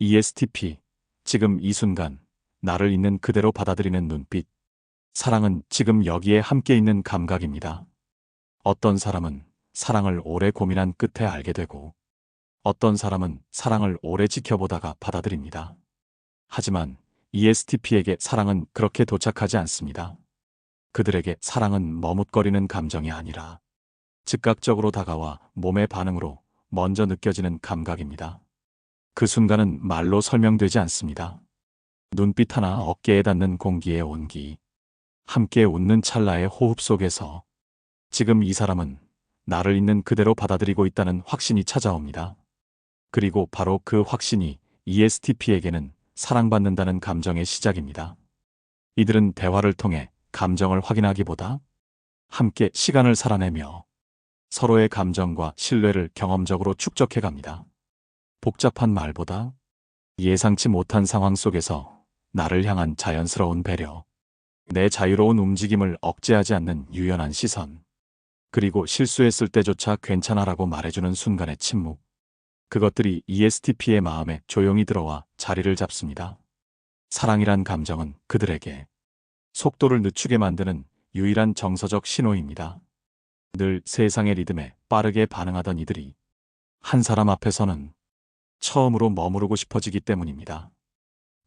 ESTP, 지금 이 순간, 나를 있는 그대로 받아들이는 눈빛. 사랑은 지금 여기에 함께 있는 감각입니다. 어떤 사람은 사랑을 오래 고민한 끝에 알게 되고, 어떤 사람은 사랑을 오래 지켜보다가 받아들입니다. 하지만 ESTP에게 사랑은 그렇게 도착하지 않습니다. 그들에게 사랑은 머뭇거리는 감정이 아니라 즉각적으로 다가와 몸의 반응으로 먼저 느껴지는 감각입니다. 그 순간은 말로 설명되지 않습니다. 눈빛 하나, 어깨에 닿는 공기의 온기, 함께 웃는 찰나의 호흡 속에서 지금 이 사람은 나를 있는 그대로 받아들이고 있다는 확신이 찾아옵니다. 그리고 바로 그 확신이 ESTP에게는 사랑받는다는 감정의 시작입니다. 이들은 대화를 통해 감정을 확인하기보다 함께 시간을 살아내며 서로의 감정과 신뢰를 경험적으로 축적해 갑니다. 복잡한 말보다 예상치 못한 상황 속에서 나를 향한 자연스러운 배려, 내 자유로운 움직임을 억제하지 않는 유연한 시선, 그리고 실수했을 때조차 괜찮아라고 말해주는 순간의 침묵. 그것들이 ESTP의 마음에 조용히 들어와 자리를 잡습니다. 사랑이란 감정은 그들에게 속도를 늦추게 만드는 유일한 정서적 신호입니다. 늘 세상의 리듬에 빠르게 반응하던 이들이 한 사람 앞에서는 처음으로 머무르고 싶어지기 때문입니다.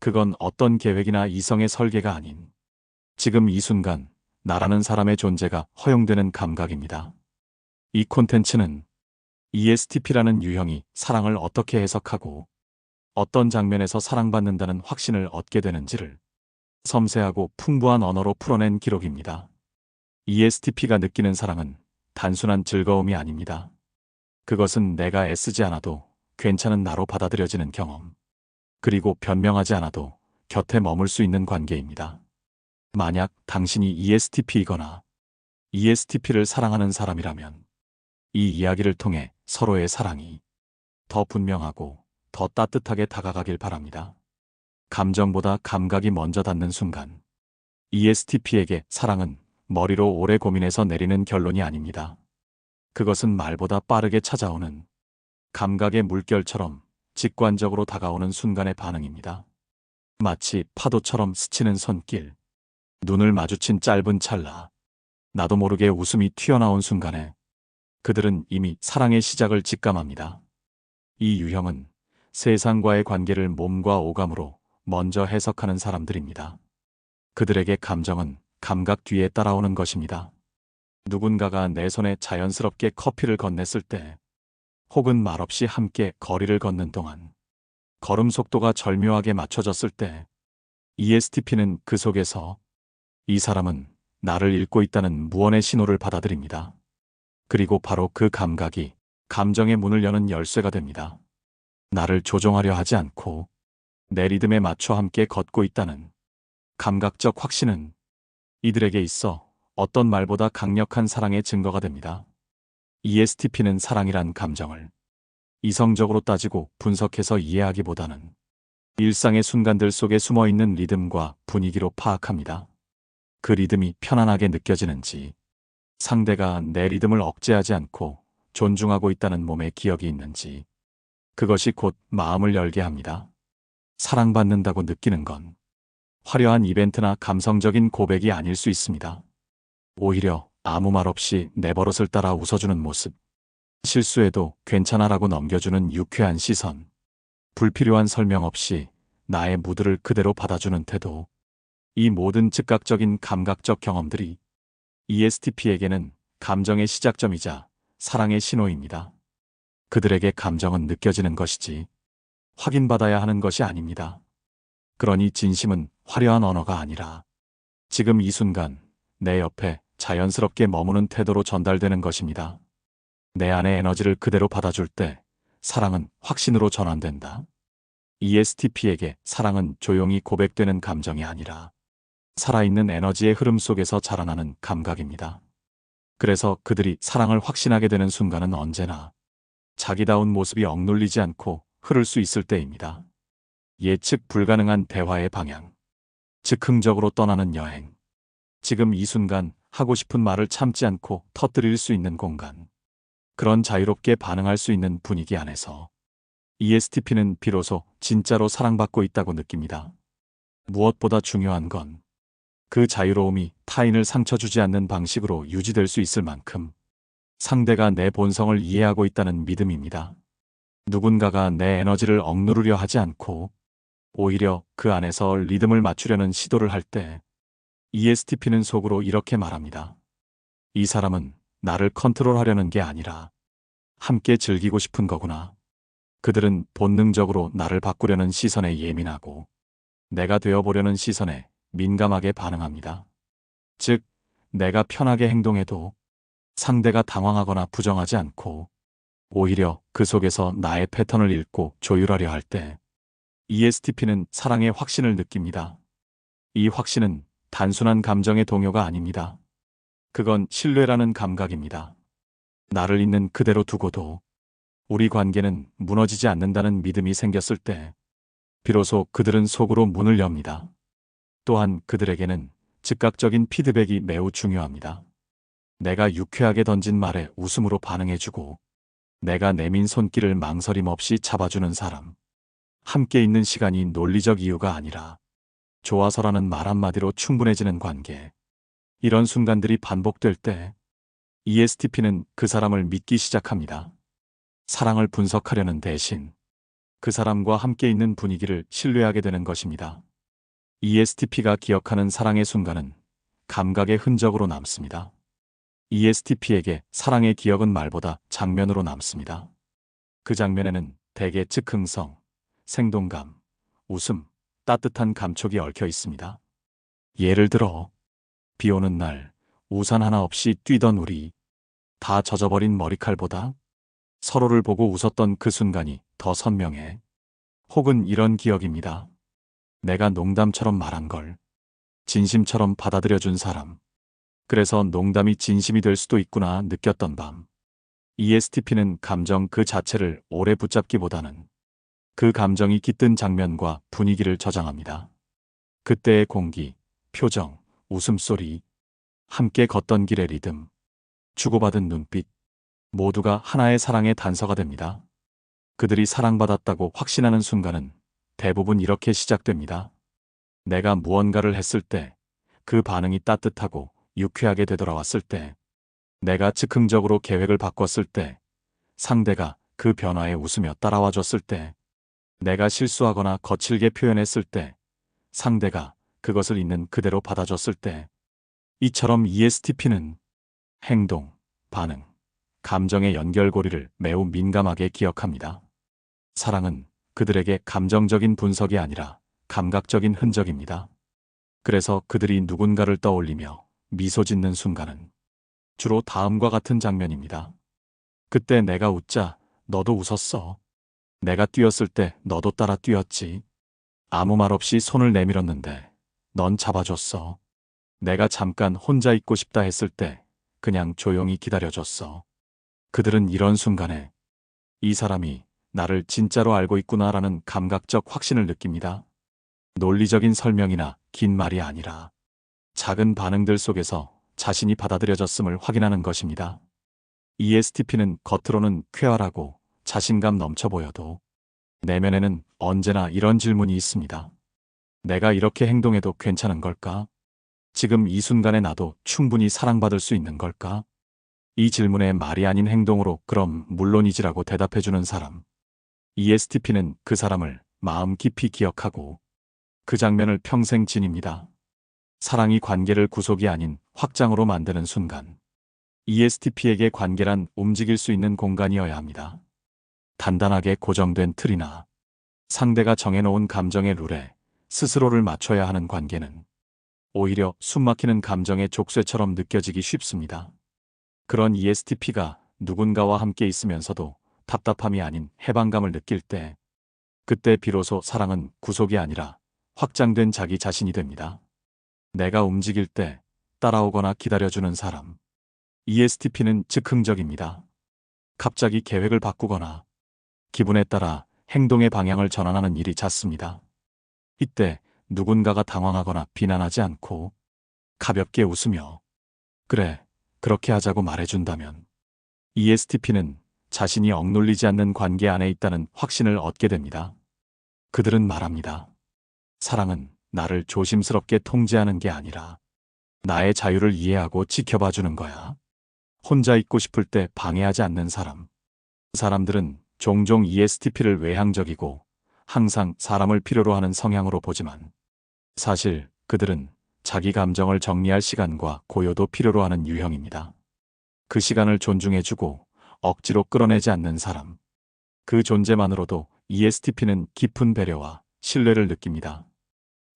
그건 어떤 계획이나 이성의 설계가 아닌 지금 이 순간 나라는 사람의 존재가 허용되는 감각입니다. 이 콘텐츠는 ESTP라는 유형이 사랑을 어떻게 해석하고 어떤 장면에서 사랑받는다는 확신을 얻게 되는지를 섬세하고 풍부한 언어로 풀어낸 기록입니다. ESTP가 느끼는 사랑은 단순한 즐거움이 아닙니다. 그것은 내가 애쓰지 않아도 괜찮은 나로 받아들여지는 경험, 그리고 변명하지 않아도 곁에 머물 수 있는 관계입니다. 만약 당신이 ESTP이거나 ESTP를 사랑하는 사람이라면 이 이야기를 통해 서로의 사랑이 더 분명하고 더 따뜻하게 다가가길 바랍니다. 감정보다 감각이 먼저 닿는 순간, ESTP에게 사랑은 머리로 오래 고민해서 내리는 결론이 아닙니다. 그것은 말보다 빠르게 찾아오는 감각의 물결처럼 직관적으로 다가오는 순간의 반응입니다. 마치 파도처럼 스치는 손길, 눈을 마주친 짧은 찰나, 나도 모르게 웃음이 튀어나온 순간에 그들은 이미 사랑의 시작을 직감합니다. 이 유형은 세상과의 관계를 몸과 오감으로 먼저 해석하는 사람들입니다. 그들에게 감정은 감각 뒤에 따라오는 것입니다. 누군가가 내 손에 자연스럽게 커피를 건넸을 때, 혹은 말없이 함께 거리를 걷는 동안, 걸음 속도가 절묘하게 맞춰졌을 때, ESTP는 그 속에서 이 사람은 나를 읽고 있다는 무언의 신호를 받아들입니다. 그리고 바로 그 감각이 감정의 문을 여는 열쇠가 됩니다. 나를 조종하려 하지 않고 내 리듬에 맞춰 함께 걷고 있다는 감각적 확신은 이들에게 있어 어떤 말보다 강력한 사랑의 증거가 됩니다. ESTP는 사랑이란 감정을 이성적으로 따지고 분석해서 이해하기보다는 일상의 순간들 속에 숨어있는 리듬과 분위기로 파악합니다. 그 리듬이 편안하게 느껴지는지, 상대가 내 리듬을 억제하지 않고 존중하고 있다는 몸의 기억이 있는지, 그것이 곧 마음을 열게 합니다. 사랑받는다고 느끼는 건 화려한 이벤트나 감성적인 고백이 아닐 수 있습니다. 오히려 아무 말 없이 내 버릇을 따라 웃어주는 모습, 실수해도 괜찮아라고 넘겨주는 유쾌한 시선, 불필요한 설명 없이 나의 무드를 그대로 받아주는 태도, 이 모든 즉각적인 감각적 경험들이 ESTP에게는 감정의 시작점이자 사랑의 신호입니다. 그들에게 감정은 느껴지는 것이지 확인받아야 하는 것이 아닙니다. 그러니 진심은 화려한 언어가 아니라 지금 이 순간 내 옆에 자연스럽게 머무는 태도로 전달되는 것입니다. 내 안의 에너지를 그대로 받아줄 때 사랑은 확신으로 전환된다. ESTP에게 사랑은 조용히 고백되는 감정이 아니라 살아있는 에너지의 흐름 속에서 자라나는 감각입니다. 그래서 그들이 사랑을 확신하게 되는 순간은 언제나 자기다운 모습이 억눌리지 않고 흐를 수 있을 때입니다. 예측 불가능한 대화의 방향, 즉흥적으로 떠나는 여행, 지금 이 순간 하고 싶은 말을 참지 않고 터뜨릴 수 있는 공간, 그런 자유롭게 반응할 수 있는 분위기 안에서 ESTP는 비로소 진짜로 사랑받고 있다고 느낍니다. 무엇보다 중요한 건 그 자유로움이 타인을 상처 주지 않는 방식으로 유지될 수 있을 만큼 상대가 내 본성을 이해하고 있다는 믿음입니다. 누군가가 내 에너지를 억누르려 하지 않고 오히려 그 안에서 리듬을 맞추려는 시도를 할 때 ESTP는 속으로 이렇게 말합니다. 이 사람은 나를 컨트롤하려는 게 아니라 함께 즐기고 싶은 거구나. 그들은 본능적으로 나를 바꾸려는 시선에 예민하고 내가 되어보려는 시선에 민감하게 반응합니다. 즉, 내가 편하게 행동해도 상대가 당황하거나 부정하지 않고 오히려 그 속에서 나의 패턴을 읽고 조율하려 할 때 ESTP는 사랑의 확신을 느낍니다. 이 확신은 단순한 감정의 동요가 아닙니다. 그건 신뢰라는 감각입니다. 나를 있는 그대로 두고도 우리 관계는 무너지지 않는다는 믿음이 생겼을 때 비로소 그들은 속으로 문을 엽니다. 또한 그들에게는 즉각적인 피드백이 매우 중요합니다. 내가 유쾌하게 던진 말에 웃음으로 반응해주고 내가 내민 손길을 망설임 없이 잡아주는 사람. 함께 있는 시간이 논리적 이유가 아니라 좋아서라는 말 한마디로 충분해지는 관계. 이런 순간들이 반복될 때 ESTP는 그 사람을 믿기 시작합니다. 사랑을 분석하려는 대신 그 사람과 함께 있는 분위기를 신뢰하게 되는 것입니다. ESTP가 기억하는 사랑의 순간은 감각의 흔적으로 남습니다. ESTP에게 사랑의 기억은 말보다 장면으로 남습니다. 그 장면에는 대개 즉흥성, 생동감, 웃음, 따뜻한 감촉이 얽혀 있습니다. 예를 들어, 비 오는 날 우산 하나 없이 뛰던 우리, 다 젖어버린 머리칼보다 서로를 보고 웃었던 그 순간이 더 선명해. 혹은 이런 기억입니다. 내가 농담처럼 말한 걸 진심처럼 받아들여준 사람. 그래서 농담이 진심이 될 수도 있구나 느꼈던 밤. ESTP는 감정 그 자체를 오래 붙잡기보다는 그 감정이 깃든 장면과 분위기를 저장합니다. 그때의 공기, 표정, 웃음소리, 함께 걷던 길의 리듬, 주고받은 눈빛, 모두가 하나의 사랑의 단서가 됩니다. 그들이 사랑받았다고 확신하는 순간은 대부분 이렇게 시작됩니다. 내가 무언가를 했을 때, 그 반응이 따뜻하고 유쾌하게 되돌아왔을 때, 내가 즉흥적으로 계획을 바꿨을 때, 상대가 그 변화에 웃으며 따라와 줬을 때, 내가 실수하거나 거칠게 표현했을 때, 상대가 그것을 있는 그대로 받아줬을 때, 이처럼 ESTP는 행동, 반응, 감정의 연결고리를 매우 민감하게 기억합니다. 사랑은 그들에게 감정적인 분석이 아니라 감각적인 흔적입니다. 그래서 그들이 누군가를 떠올리며 미소 짓는 순간은 주로 다음과 같은 장면입니다. 그때 내가 웃자 너도 웃었어. 내가 뛰었을 때 너도 따라 뛰었지. 아무 말 없이 손을 내밀었는데 넌 잡아줬어. 내가 잠깐 혼자 있고 싶다 했을 때 그냥 조용히 기다려줬어. 그들은 이런 순간에 이 사람이 나를 진짜로 알고 있구나라는 감각적 확신을 느낍니다. 논리적인 설명이나 긴 말이 아니라 작은 반응들 속에서 자신이 받아들여졌음을 확인하는 것입니다. ESTP는 겉으로는 쾌활하고 자신감 넘쳐 보여도 내면에는 언제나 이런 질문이 있습니다. 내가 이렇게 행동해도 괜찮은 걸까? 지금 이 순간에 나도 충분히 사랑받을 수 있는 걸까? 이 질문에 말이 아닌 행동으로 그럼 물론이지라고 대답해주는 사람. ESTP는 그 사람을 마음 깊이 기억하고 그 장면을 평생 지닙니다. 사랑이 관계를 구속이 아닌 확장으로 만드는 순간. ESTP에게 관계란 움직일 수 있는 공간이어야 합니다. 단단하게 고정된 틀이나 상대가 정해놓은 감정의 룰에 스스로를 맞춰야 하는 관계는 오히려 숨막히는 감정의 족쇄처럼 느껴지기 쉽습니다. 그런 ESTP가 누군가와 함께 있으면서도 답답함이 아닌 해방감을 느낄 때, 그때 비로소 사랑은 구속이 아니라 확장된 자기 자신이 됩니다. 내가 움직일 때 따라오거나 기다려주는 사람. ESTP는 즉흥적입니다. 갑자기 계획을 바꾸거나 기분에 따라 행동의 방향을 전환하는 일이 잦습니다. 이때 누군가가 당황하거나 비난하지 않고 가볍게 웃으며 그래, 그렇게 하자고 말해준다면 ESTP는 자신이 억눌리지 않는 관계 안에 있다는 확신을 얻게 됩니다. 그들은 말합니다. 사랑은 나를 조심스럽게 통제하는 게 아니라 나의 자유를 이해하고 지켜봐 주는 거야. 혼자 있고 싶을 때 방해하지 않는 사람. 사람들은 종종 ESTP를 외향적이고 항상 사람을 필요로 하는 성향으로 보지만 사실 그들은 자기 감정을 정리할 시간과 고요도 필요로 하는 유형입니다. 그 시간을 존중해주고 억지로 끌어내지 않는 사람. 그 존재만으로도 ESTP는 깊은 배려와 신뢰를 느낍니다.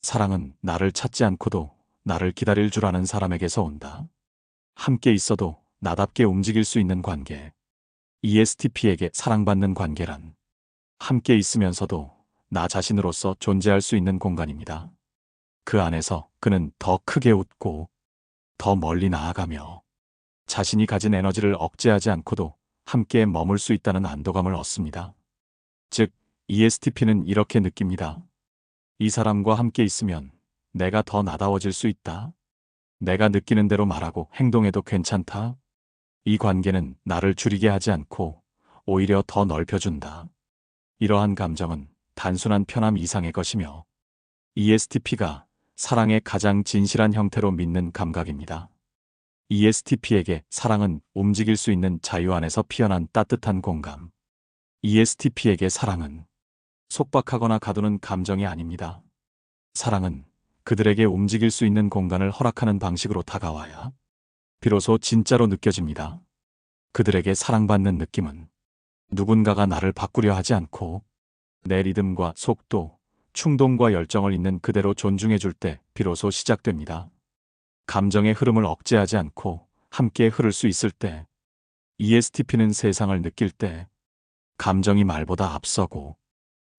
사랑은 나를 찾지 않고도 나를 기다릴 줄 아는 사람에게서 온다. 함께 있어도 나답게 움직일 수 있는 관계. ESTP에게 사랑받는 관계란 함께 있으면서도 나 자신으로서 존재할 수 있는 공간입니다. 그 안에서 그는 더 크게 웃고 더 멀리 나아가며 자신이 가진 에너지를 억제하지 않고도 함께 머물 수 있다는 안도감을 얻습니다. 즉, ESTP는 이렇게 느낍니다. 이 사람과 함께 있으면 내가 더 나다워질 수 있다. 내가 느끼는 대로 말하고 행동해도 괜찮다. 이 관계는 나를 줄이게 하지 않고 오히려 더 넓혀준다. 이러한 감정은 단순한 편함 이상의 것이며 ESTP가 사랑의 가장 진실한 형태로 믿는 감각입니다. ESTP에게 사랑은 움직일 수 있는 자유 안에서 피어난 따뜻한 공감. ESTP에게 사랑은 속박하거나 가두는 감정이 아닙니다. 사랑은 그들에게 움직일 수 있는 공간을 허락하는 방식으로 다가와야 비로소 진짜로 느껴집니다. 그들에게 사랑받는 느낌은 누군가가 나를 바꾸려 하지 않고 내 리듬과 속도, 충동과 열정을 있는 그대로 존중해 줄 때 비로소 시작됩니다. 감정의 흐름을 억제하지 않고 함께 흐를 수 있을 때, ESTP는 세상을 느낄 때, 감정이 말보다 앞서고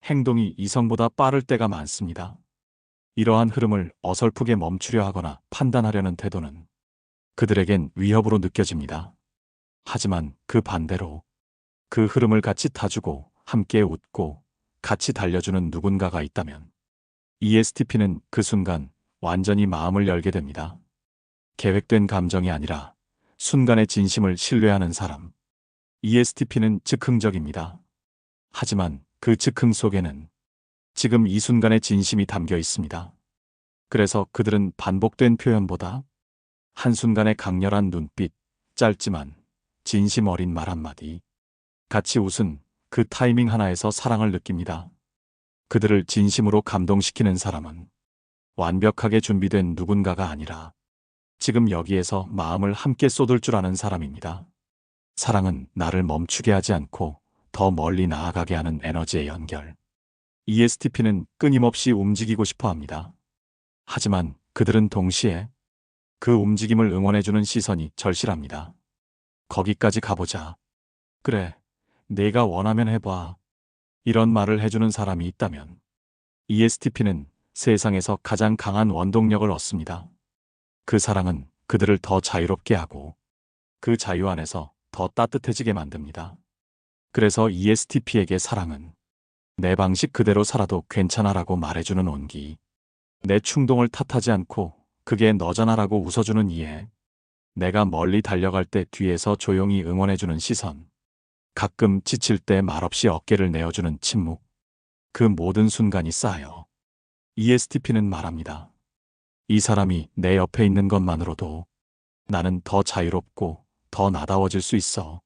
행동이 이성보다 빠를 때가 많습니다. 이러한 흐름을 어설프게 멈추려 하거나 판단하려는 태도는 그들에겐 위협으로 느껴집니다. 하지만 그 반대로 그 흐름을 같이 타주고 함께 웃고 같이 달려주는 누군가가 있다면 ESTP는 그 순간 완전히 마음을 열게 됩니다. 계획된 감정이 아니라 순간의 진심을 신뢰하는 사람. ESTP는 즉흥적입니다. 하지만 그 즉흥 속에는 지금 이 순간의 진심이 담겨 있습니다. 그래서 그들은 반복된 표현보다 한순간의 강렬한 눈빛, 짧지만 진심 어린 말 한마디, 같이 웃은 그 타이밍 하나에서 사랑을 느낍니다. 그들을 진심으로 감동시키는 사람은 완벽하게 준비된 누군가가 아니라 지금 여기에서 마음을 함께 쏟을 줄 아는 사람입니다. 사랑은 나를 멈추게 하지 않고 더 멀리 나아가게 하는 에너지의 연결. ESTP는 끊임없이 움직이고 싶어 합니다. 하지만 그들은 동시에 그 움직임을 응원해주는 시선이 절실합니다. 거기까지 가보자. 그래, 내가 원하면 해봐. 이런 말을 해주는 사람이 있다면 ESTP는 세상에서 가장 강한 원동력을 얻습니다. 그 사랑은 그들을 더 자유롭게 하고 그 자유 안에서 더 따뜻해지게 만듭니다. 그래서 ESTP에게 사랑은 내 방식 그대로 살아도 괜찮아라고 말해주는 온기, 내 충동을 탓하지 않고 그게 너잖아라고 웃어주는 이해, 내가 멀리 달려갈 때 뒤에서 조용히 응원해주는 시선, 가끔 지칠 때 말없이 어깨를 내어주는 침묵, 그 모든 순간이 쌓여 ESTP는 말합니다. 이 사람이 내 옆에 있는 것만으로도 나는 더 자유롭고 더 나다워질 수 있어.